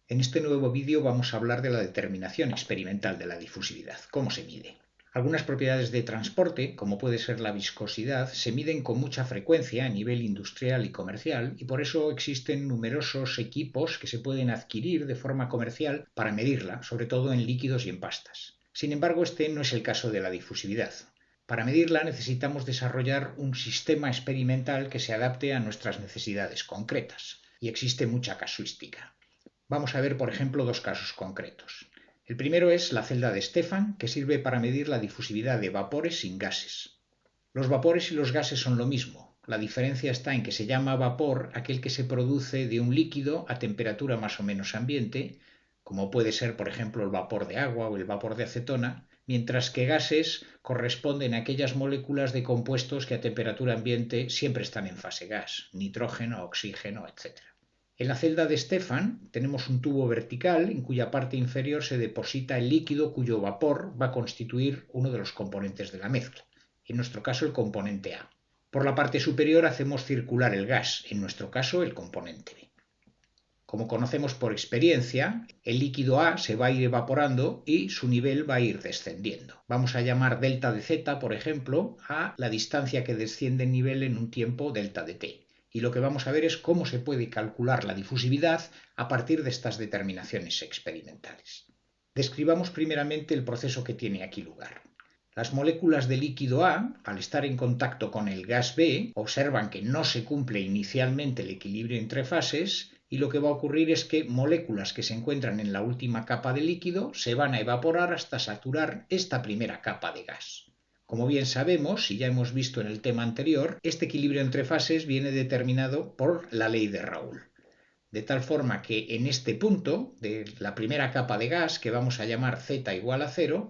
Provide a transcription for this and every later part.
En este nuevo vídeo vamos a hablar de la determinación experimental de la difusividad, cómo se mide. Algunas propiedades de transporte, como puede ser la viscosidad, se miden con mucha frecuencia a nivel industrial y comercial y por eso existen numerosos equipos que se pueden adquirir de forma comercial para medirla, sobre todo en líquidos y en pastas. Sin embargo, este no es el caso de la difusividad. Para medirla necesitamos desarrollar un sistema experimental que se adapte a nuestras necesidades concretas, y existe mucha casuística. Vamos a ver, por ejemplo, dos casos concretos. El primero es la celda de Stefan, que sirve para medir la difusividad de vapores sin gases. Los vapores y los gases son lo mismo. La diferencia está en que se llama vapor aquel que se produce de un líquido a temperatura más o menos ambiente, como puede ser, por ejemplo, el vapor de agua o el vapor de acetona, mientras que gases corresponden a aquellas moléculas de compuestos que a temperatura ambiente siempre están en fase gas, nitrógeno, oxígeno, etc. En la celda de Stefan tenemos un tubo vertical en cuya parte inferior se deposita el líquido cuyo vapor va a constituir uno de los componentes de la mezcla, en nuestro caso el componente A. Por la parte superior hacemos circular el gas, en nuestro caso el componente B. Como conocemos por experiencia, el líquido A se va a ir evaporando y su nivel va a ir descendiendo. Vamos a llamar delta de Z, por ejemplo, a la distancia que desciende el nivel en un tiempo delta de T. Y lo que vamos a ver es cómo se puede calcular la difusividad a partir de estas determinaciones experimentales. Describamos primeramente el proceso que tiene aquí lugar. Las moléculas de líquido A, al estar en contacto con el gas B, observan que no se cumple inicialmente el equilibrio entre fases y lo que va a ocurrir es que moléculas que se encuentran en la última capa de líquido se van a evaporar hasta saturar esta primera capa de gas. Como bien sabemos, y ya hemos visto en el tema anterior, este equilibrio entre fases viene determinado por la ley de Raoult. De tal forma que en este punto de la primera capa de gas, que vamos a llamar Z igual a 0,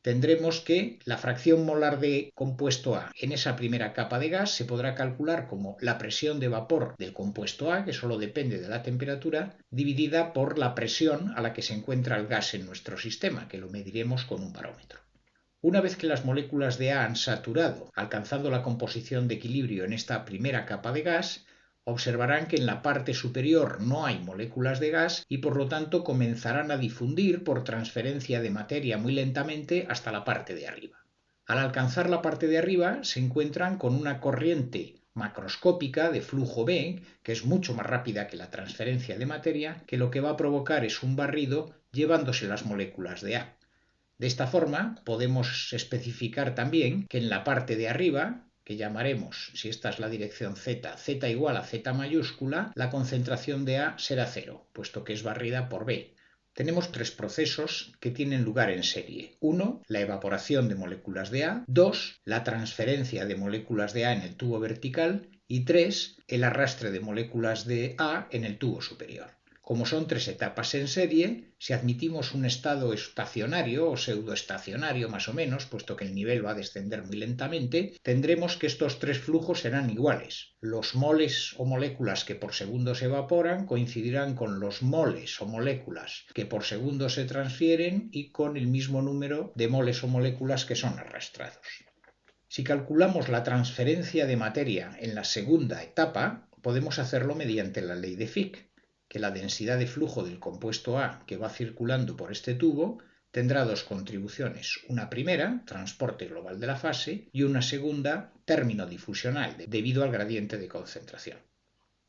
tendremos que la fracción molar de compuesto A en esa primera capa de gas se podrá calcular como la presión de vapor del compuesto A, que solo depende de la temperatura, dividida por la presión a la que se encuentra el gas en nuestro sistema, que lo mediremos con un barómetro. Una vez que las moléculas de A han saturado, alcanzando la composición de equilibrio en esta primera capa de gas, observarán que en la parte superior no hay moléculas de gas y por lo tanto comenzarán a difundir por transferencia de materia muy lentamente hasta la parte de arriba. Al alcanzar la parte de arriba se encuentran con una corriente macroscópica de flujo B, que es mucho más rápida que la transferencia de materia, que lo que va a provocar es un barrido llevándose las moléculas de A. De esta forma podemos especificar también que en la parte de arriba, que llamaremos, si esta es la dirección Z, Z igual a Z mayúscula, la concentración de A será 0, puesto que es barrida por B. Tenemos tres procesos que tienen lugar en serie. 1. La evaporación de moléculas de A. 2. La transferencia de moléculas de A en el tubo vertical. Y 3. El arrastre de moléculas de A en el tubo superior. Como son tres etapas en serie, si admitimos un estado estacionario o pseudoestacionario más o menos, puesto que el nivel va a descender muy lentamente, tendremos que estos tres flujos serán iguales. Los moles o moléculas que por segundo se evaporan coincidirán con los moles o moléculas que por segundo se transfieren y con el mismo número de moles o moléculas que son arrastrados. Si calculamos la transferencia de materia en la segunda etapa, podemos hacerlo mediante la ley de Fick, que la densidad de flujo del compuesto A que va circulando por este tubo tendrá dos contribuciones, una primera, transporte global de la fase, y una segunda, término difusional, debido al gradiente de concentración.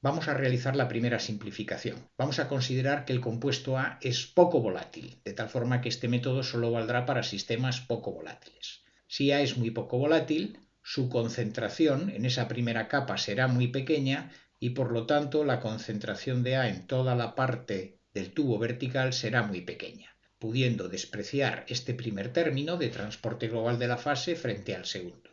Vamos a realizar la primera simplificación. Vamos a considerar que el compuesto A es poco volátil, de tal forma que este método solo valdrá para sistemas poco volátiles. Si A es muy poco volátil, su concentración en esa primera capa será muy pequeña y por lo tanto la concentración de A en toda la parte del tubo vertical será muy pequeña, pudiendo despreciar este primer término de transporte global de la fase frente al segundo.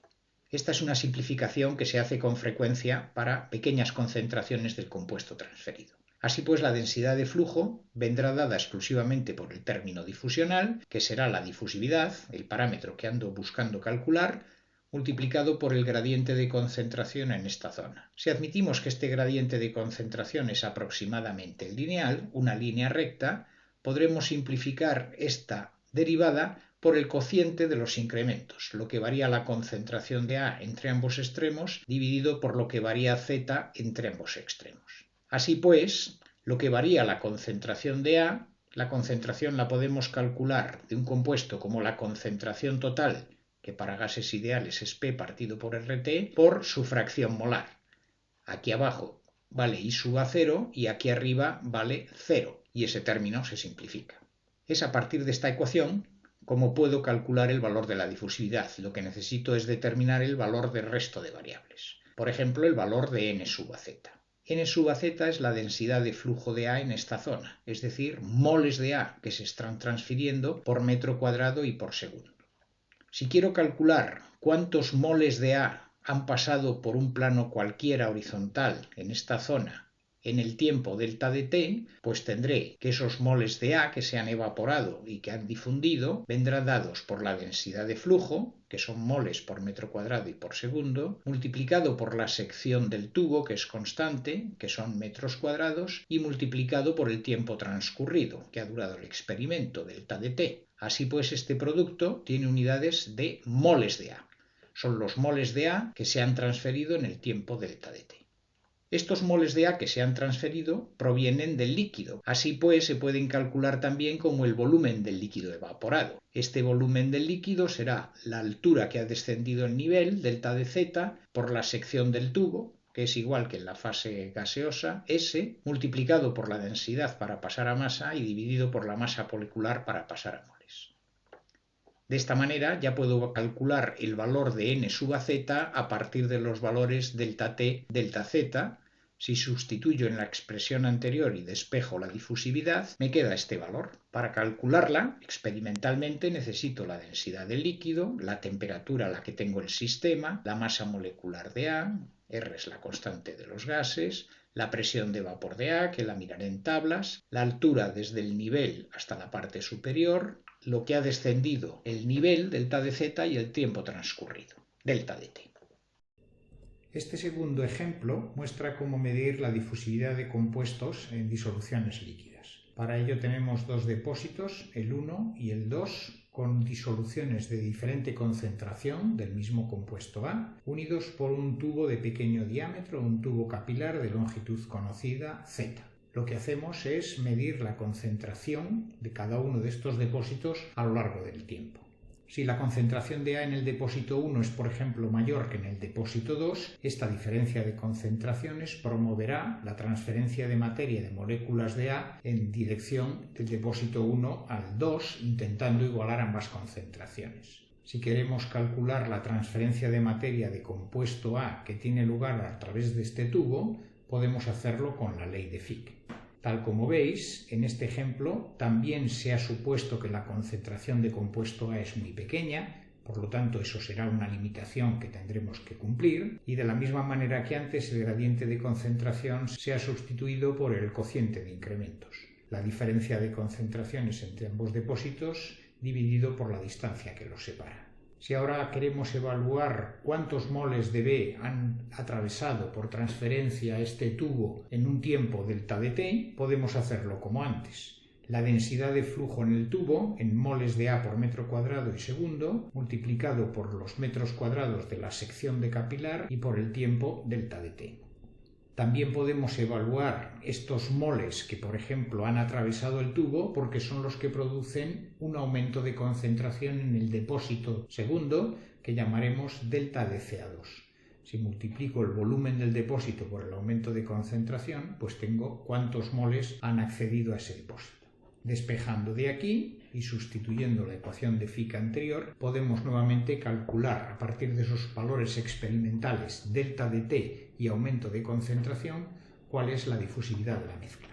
Esta es una simplificación que se hace con frecuencia para pequeñas concentraciones del compuesto transferido. Así pues, la densidad de flujo vendrá dada exclusivamente por el término difusional, que será la difusividad, el parámetro que ando buscando calcular, multiplicado por el gradiente de concentración en esta zona. Si admitimos que este gradiente de concentración es aproximadamente el lineal, una línea recta, podremos simplificar esta derivada por el cociente de los incrementos, lo que varía la concentración de A entre ambos extremos, dividido por lo que varía Z entre ambos extremos. Así pues, Lo que varía la concentración de A, la concentración la podemos calcular de un compuesto como la concentración total, que para gases ideales es P partido por RT, por su fracción molar. Aquí abajo vale I sub a 0 y aquí arriba vale 0, y ese término se simplifica. Es a partir de esta ecuación como puedo calcular el valor de la difusividad. Lo que necesito es determinar el valor del resto de variables. Por ejemplo, el valor de n sub a z. N sub a z es la densidad de flujo de A en esta zona, es decir, moles de A que se están transfiriendo por metro cuadrado y por segundo. Si quiero calcular cuántos moles de A han pasado por un plano cualquiera horizontal en esta zona en el tiempo delta de t, pues tendré que esos moles de A que se han evaporado y que han difundido vendrán dados por la densidad de flujo, que son moles por metro cuadrado y por segundo, multiplicado por la sección del tubo, que es constante, que son metros cuadrados, y multiplicado por el tiempo transcurrido, que ha durado el experimento, delta de t. Así pues, este producto tiene unidades de moles de A. Son los moles de A que se han transferido en el tiempo delta de t. Estos moles de A que se han transferido provienen del líquido. Así pues, se pueden calcular también como el volumen del líquido evaporado. Este volumen del líquido será la altura que ha descendido el nivel, delta de z, por la sección del tubo, que es igual que en la fase gaseosa, S, multiplicado por la densidad para pasar a masa y dividido por la masa molecular para pasar a moles. De esta manera ya puedo calcular el valor de n sub a z a partir de los valores delta t, delta z. Si sustituyo en la expresión anterior y despejo la difusividad, me queda este valor. Para calcularla, experimentalmente necesito la densidad del líquido, la temperatura a la que tengo el sistema, la masa molecular de A, R es la constante de los gases, la presión de vapor de A, que la miraré en tablas, la altura desde el nivel hasta la parte superior, lo que ha descendido el nivel, delta de z, y el tiempo transcurrido, delta de t. Este segundo ejemplo muestra cómo medir la difusividad de compuestos en disoluciones líquidas. Para ello tenemos dos depósitos, el 1 y el 2, con disoluciones de diferente concentración del mismo compuesto A, unidos por un tubo de pequeño diámetro, un tubo capilar de longitud conocida Z. Lo que hacemos es medir la concentración de cada uno de estos depósitos a lo largo del tiempo. Si la concentración de A en el depósito 1 es, por ejemplo, mayor que en el depósito 2, esta diferencia de concentraciones promoverá la transferencia de materia de moléculas de A en dirección del depósito 1 al 2, intentando igualar ambas concentraciones. Si queremos calcular la transferencia de materia de compuesto A que tiene lugar a través de este tubo, podemos hacerlo con la ley de Fick. Tal como veis, en este ejemplo también se ha supuesto que la concentración de compuesto A es muy pequeña, por lo tanto eso será una limitación que tendremos que cumplir, y de la misma manera que antes el gradiente de concentración se ha sustituido por el cociente de incrementos, la diferencia de concentraciones entre ambos depósitos dividido por la distancia que los separa. Si ahora queremos evaluar cuántos moles de B han atravesado por transferencia este tubo en un tiempo delta de t, podemos hacerlo como antes. La densidad de flujo en el tubo, en moles de A por metro cuadrado y segundo, multiplicado por los metros cuadrados de la sección de capilar y por el tiempo delta de t. También podemos evaluar estos moles que, por ejemplo, han atravesado el tubo porque son los que producen un aumento de concentración en el depósito segundo que llamaremos delta de Ca2. Si multiplico el volumen del depósito por el aumento de concentración, pues tengo cuántos moles han accedido a ese depósito. Despejando de aquí y sustituyendo la ecuación de Fick anterior, podemos nuevamente calcular a partir de esos valores experimentales delta de t y aumento de concentración cuál es la difusividad de la mezcla.